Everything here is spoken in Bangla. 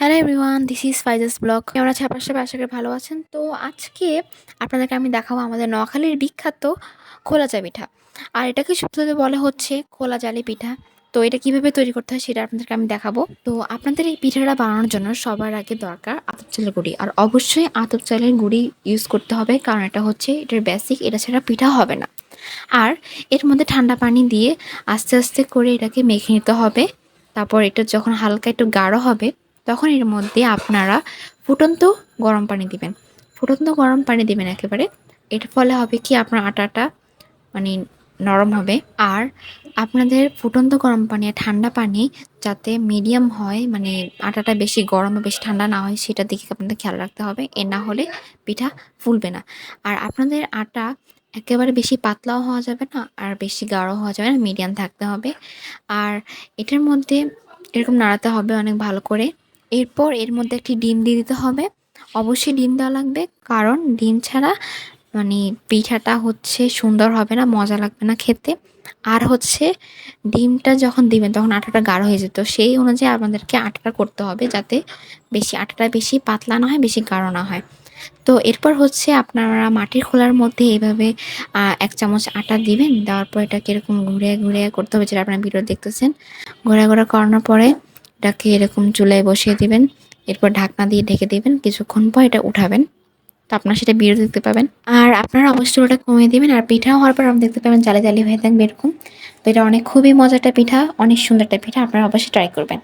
Hello everyone, this is Faiza's blog. কেমন আছে আপনার সবাই? আশা করি ভালো আছেন। তো আজকে আপনাদেরকে আমি দেখাবো আমাদের নোয়াখালীর বিখ্যাত খোলা চা পিঠা। আর এটাকে সূত্রতে বলে হচ্ছে খোলা জালি পিঠা। তো এটা কিভাবে তৈরি করতে হয় সেটা আপনাদেরকে আমি দেখাবো। তো আপনাদের এই পিঠাটা বানানোর জন্য সবার আগে দরকার আতপ চালের গুঁড়ি। আর অবশ্যই আতপ চালের গুঁড়ি ইউজ করতে হবে, কারণ এটা হচ্ছে এটার বেসিক, এটা ছাড়া পিঠা হবে না। আর এর মধ্যে ঠান্ডা পানি দিয়ে আস্তে আস্তে করে এটাকে মেখে নিতে হবে। তারপর এটা যখন হালকা একটু গাঢ় হবে, তখন এর মধ্যে আপনারা ফুটন্ত গরম পানি দিবেন। ফুটন্ত গরম পানি দিবেন একেবারে। এর ফলে হবে কি, আপনার আটাটা মানে নরম হবে। আর আপনাদের ফুটন্ত গরম পানি আর ঠান্ডা পানি যাতে মিডিয়াম হয়, মানে আটাটা বেশি গরম বা বেশি ঠান্ডা না হয়, সেটার দিকে আপনাদের খেয়াল রাখতে হবে। এ না হলে পিঠা ফুলবে না। আর আপনাদের আটা একেবারে বেশি পাতলাও হওয়া যাবে না, আর বেশি গাঢ় হওয়া যাবে না, মিডিয়াম থাকতে হবে। আর এটার মধ্যে এরকম নাড়াতে হবে অনেক ভালো করে। এরপর এর মধ্যে একটি ডিম দিয়ে দিতে হবে। অবশ্যই ডিম দেওয়া লাগবে, কারণ ডিম ছাড়া মানে পিঠাটা হচ্ছে সুন্দর হবে না, মজা লাগবে না খেতে। আর হচ্ছে ডিমটা যখন দিবেন তখন আটাটা গাঢ় হয়ে যেত, সেই অনুযায়ী আমাদেরকে আটাটা করতে হবে, যাতে আটাটা বেশি পাতলা না হয়, বেশি গাঢ় না হয়। তো এরপর হচ্ছে আপনারা মাটির খোলার মধ্যে এইভাবে ১ চামচ আটা দিবেন। দেওয়ার পর এটাকে এরকম ঘুরিয়ে ঘুরিয়ে করতে হবে, যেটা আপনারা ভিডিও দেখতেছেন। ঘোরা ঘোরা করানোর পরে এটাকে এরকম চুলায় বসিয়ে দিবেন। এরপর ঢাকনা দিয়ে ঢেকে দিবেন। কিছুক্ষণ পর এটা উঠাবেন। তো আপনারা সেটা ভিডিও দেখতে পাবেন। আর আপনারা অবশ্যই ওটা কমিয়ে দিবেন। আর পিঠা হওয়ার পর আপনি দেখতে পাবেন জালি জালি হয়ে থাকবে এরকম। তো এটা খুবই মজার একটা পিঠা, অনেক সুন্দর একটা পিঠা। আপনারা অবশ্যই ট্রাই করবেন।